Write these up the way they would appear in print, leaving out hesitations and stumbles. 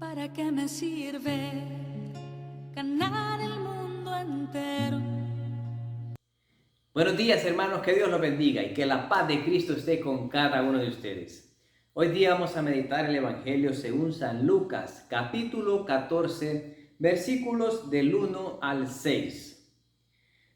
¿Para qué me sirve ganar el mundo entero? Buenos días, hermanos, que Dios los bendiga y que la paz de Cristo esté con cada uno de ustedes. Hoy día vamos a meditar el Evangelio según San Lucas, capítulo 14, versículos del 1 al 6.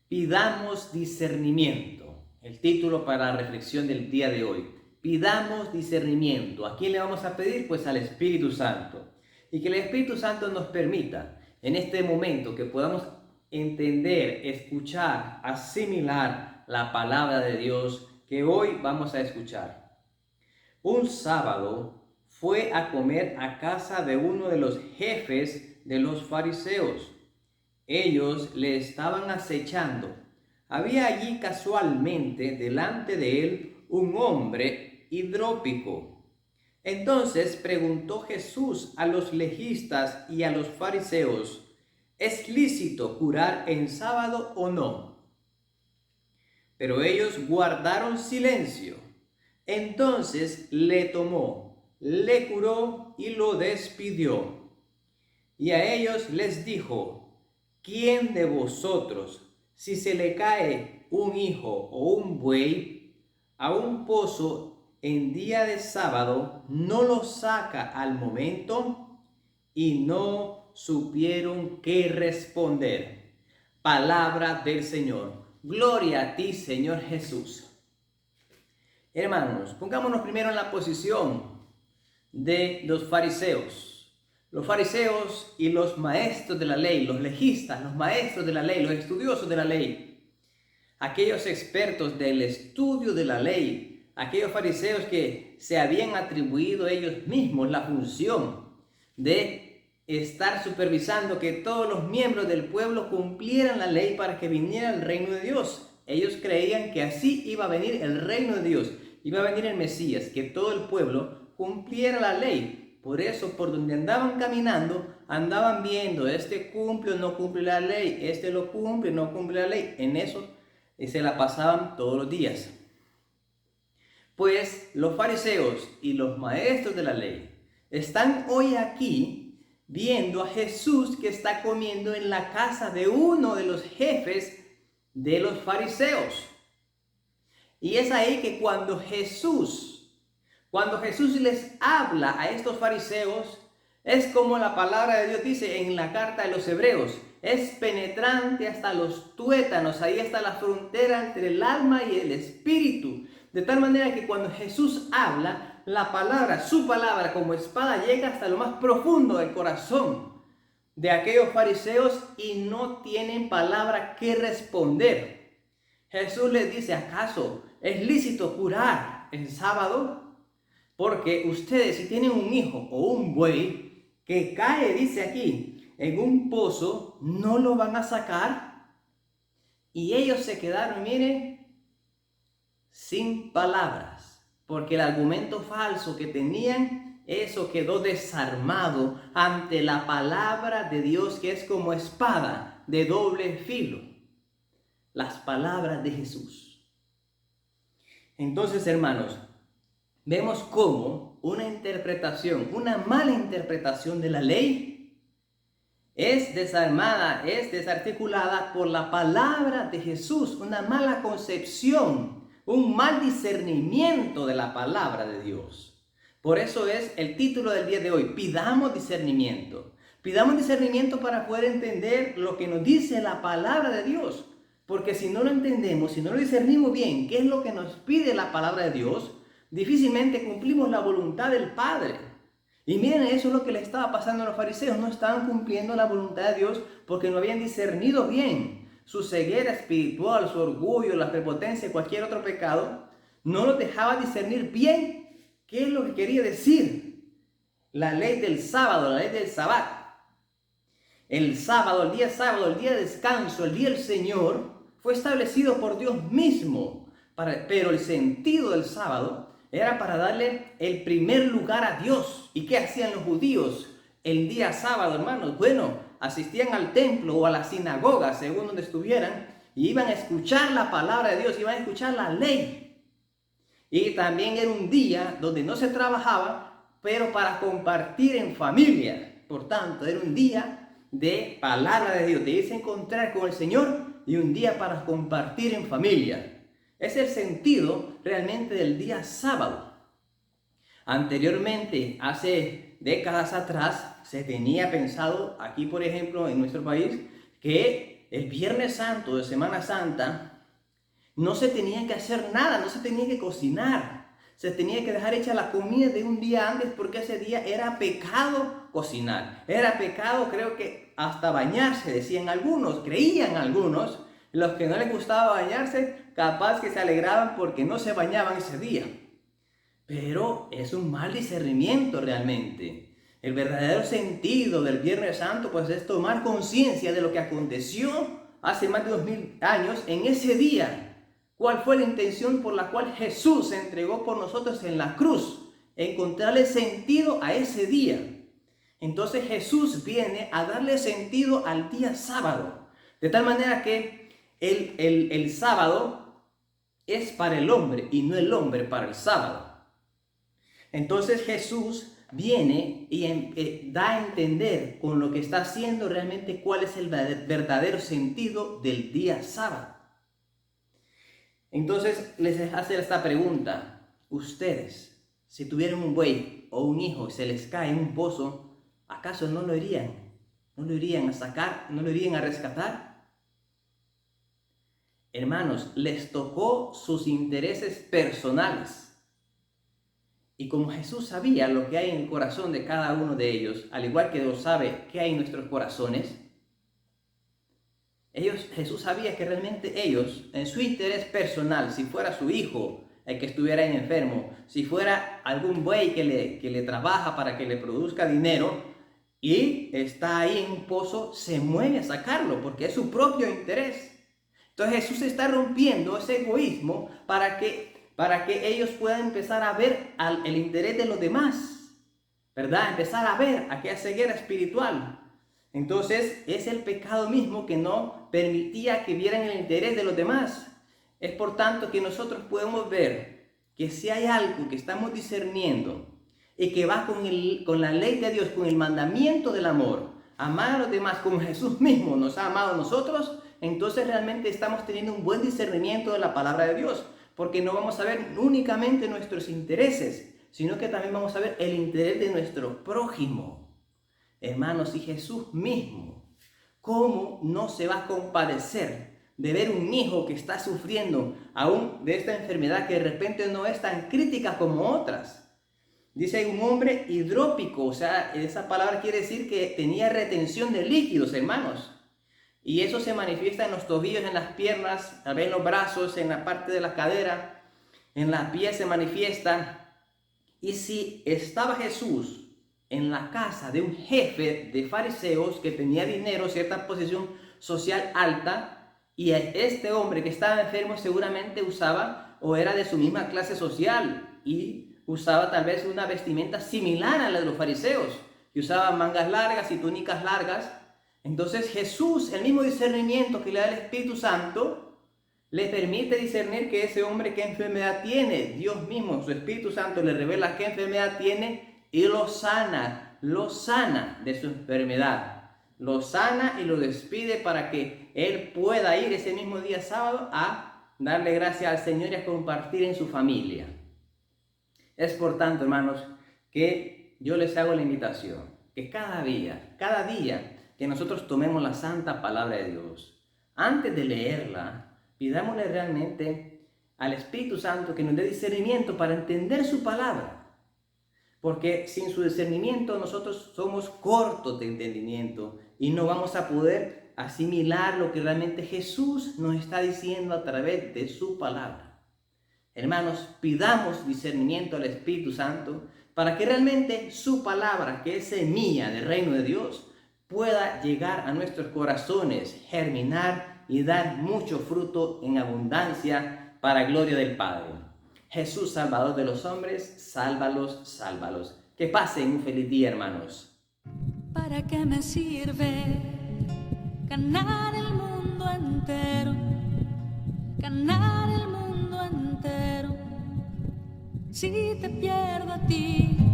Pidamos discernimiento. El título para la reflexión del día de hoy. Pidamos discernimiento. ¿A quién le vamos a pedir? Pues al Espíritu Santo. Y que el Espíritu Santo nos permita en este momento que podamos entender, escuchar, asimilar la palabra de Dios que hoy vamos a escuchar. Un sábado fue a comer a casa de uno de los jefes de los fariseos. Ellos le estaban acechando. Había allí casualmente delante de él un hombre hidrópico. Entonces preguntó Jesús a los legistas y a los fariseos: ¿es lícito curar en sábado o no? Pero ellos guardaron silencio. Entonces le tomó, le curó y lo despidió. Y a ellos les dijo: ¿quién de vosotros, si se le cae un hijo o un buey a un pozo en día de sábado, no lo saca al momento? Y no supieron qué responder. Palabra del Señor. Gloria a ti, Señor Jesús. Hermanos, pongámonos primero en la posición de los fariseos. Los fariseos y los maestros de la ley, los legistas, los maestros de la ley, los estudiosos de la ley. Aquellos expertos del estudio de la ley. Aquellos fariseos que se habían atribuido ellos mismos la función de estar supervisando que todos los miembros del pueblo cumplieran la ley para que viniera el reino de Dios. Ellos creían que así iba a venir el reino de Dios, iba a venir el Mesías, que todo el pueblo cumpliera la ley. Por eso, por donde andaban caminando, andaban viendo: este cumple o no cumple la ley, este lo cumple o no cumple la ley. En eso se la pasaban todos los días. Pues los fariseos y los maestros de la ley están hoy aquí viendo a Jesús que está comiendo en la casa de uno de los jefes de los fariseos. Y es ahí que cuando Jesús les habla a estos fariseos, es como la palabra de Dios dice en la carta de los Hebreos: es penetrante hasta los tuétanos, ahí está la frontera entre el alma y el espíritu. De tal manera que cuando Jesús habla, la palabra, su palabra como espada llega hasta lo más profundo del corazón de aquellos fariseos y no tienen palabra que responder. Jesús les dice: ¿acaso es lícito curar en sábado? Porque ustedes, si tienen un hijo o un buey que cae, dice aquí, en un pozo, ¿no lo van a sacar? Y ellos se quedaron, miren, sin palabras, porque el argumento falso que tenían, eso quedó desarmado ante la palabra de Dios, que es como espada de doble filo, las palabras de Jesús. Entonces, hermanos, vemos cómo una mala interpretación de la ley es desarmada, es desarticulada por la palabra de Jesús, una mala concepción, un mal discernimiento de la palabra de Dios. Por eso es el título del día de hoy: pidamos discernimiento. Pidamos discernimiento para poder entender lo que nos dice la palabra de Dios. Porque si no lo entendemos, si no lo discernimos bien, qué es lo que nos pide la palabra de Dios, difícilmente cumplimos la voluntad del Padre. Y miren, eso es lo que le estaba pasando a los fariseos. No estaban cumpliendo la voluntad de Dios porque no habían discernido bien. Su ceguera espiritual, su orgullo, la prepotencia, cualquier otro pecado, no los dejaba discernir bien qué es lo que quería decir la ley del sábado, la ley del sabbat. El sábado, el día de descanso, el día del Señor, fue establecido por Dios mismo. Pero el sentido del sábado era para darle el primer lugar a Dios. ¿Y qué hacían los judíos el día sábado, hermanos? Bueno, asistían al templo o a la sinagoga, según donde estuvieran, y iban a escuchar la palabra de Dios, iban a escuchar la ley. Y también era un día donde no se trabajaba, pero para compartir en familia. Por tanto, era un día de palabra de Dios, de irse a encontrar con el Señor y un día para compartir en familia. Es el sentido realmente del día sábado. Anteriormente, hace décadas atrás, se tenía pensado aquí, por ejemplo, en nuestro país, que el Viernes Santo de Semana Santa no se tenía que hacer nada, no se tenía que cocinar. Se tenía que dejar hecha la comida de un día antes porque ese día era pecado cocinar. Era pecado, creo que hasta bañarse, decían algunos, creían algunos. Los que no les gustaba bañarse, capaz que se alegraban porque no se bañaban ese día. Pero es un mal discernimiento realmente. El verdadero sentido del Viernes Santo pues es tomar conciencia de lo que aconteció hace más de 2000 años en ese día. ¿Cuál fue la intención por la cual Jesús se entregó por nosotros en la cruz? Encontrarle sentido a ese día. Entonces Jesús viene a darle sentido al día sábado. De tal manera que el sábado es para el hombre y no el hombre para el sábado. Entonces Jesús viene y da a entender con lo que está haciendo realmente cuál es el verdadero sentido del día sábado. Entonces les hace esta pregunta: ustedes, si tuvieran un buey o un hijo y se les cae en un pozo, ¿acaso no lo irían? ¿No lo irían a sacar? ¿No lo irían a rescatar? Hermanos, les tocó sus intereses personales. Y como Jesús sabía lo que hay en el corazón de cada uno de ellos, al igual que Dios sabe qué hay en nuestros corazones, Jesús sabía que realmente ellos, en su interés personal, si fuera su hijo el que estuviera enfermo, si fuera algún buey que le trabaja para que le produzca dinero y está ahí en un pozo, se mueve a sacarlo porque es su propio interés. Entonces Jesús está rompiendo ese egoísmo para que ellos puedan empezar a ver el interés de los demás, ¿verdad? Empezar a ver aquella ceguera espiritual. Entonces es el pecado mismo que no permitía que vieran el interés de los demás. Es por tanto que nosotros podemos ver que si hay algo que estamos discerniendo y que va con la ley de Dios, con el mandamiento del amor, amar a los demás como Jesús mismo nos ha amado a nosotros, entonces realmente estamos teniendo un buen discernimiento de la palabra de Dios, porque no vamos a ver únicamente nuestros intereses, sino que también vamos a ver el interés de nuestro prójimo. Hermanos, y Jesús mismo, ¿cómo no se va a compadecer de ver un hijo que está sufriendo aún de esta enfermedad que de repente no es tan crítica como otras? Dice un hombre hidrópico, o sea, esa palabra quiere decir que tenía retención de líquidos, hermanos. Y eso se manifiesta en los tobillos, en las piernas, tal vez en los brazos, en la parte de la cadera, en la piel se manifiesta. Y si estaba Jesús en la casa de un jefe de fariseos que tenía dinero, cierta posición social alta, y este hombre que estaba enfermo seguramente usaba o era de su misma clase social y usaba tal vez una vestimenta similar a la de los fariseos, que usaban mangas largas y túnicas largas. Entonces Jesús, el mismo discernimiento que le da el Espíritu Santo, le permite discernir que ese hombre qué enfermedad tiene. Dios mismo, su Espíritu Santo, le revela qué enfermedad tiene y lo sana de su enfermedad. Lo sana y lo despide para que él pueda ir ese mismo día sábado a darle gracias al Señor y a compartir en su familia. Es por tanto, hermanos, que yo les hago la invitación, que cada día que nosotros tomemos la santa palabra de Dios, antes de leerla, pidámosle realmente al Espíritu Santo que nos dé discernimiento para entender su palabra. Porque sin su discernimiento nosotros somos cortos de entendimiento y no vamos a poder asimilar lo que realmente Jesús nos está diciendo a través de su palabra. Hermanos, pidamos discernimiento al Espíritu Santo para que realmente su palabra, que es semilla del reino de Dios, pueda llegar a nuestros corazones, germinar y dar mucho fruto en abundancia para gloria del Padre. Jesús, Salvador de los hombres, sálvalos, sálvalos. Que pasen un feliz día, hermanos. ¿Para qué me sirve ganar el mundo entero? Ganar el mundo entero si te pierdo a ti.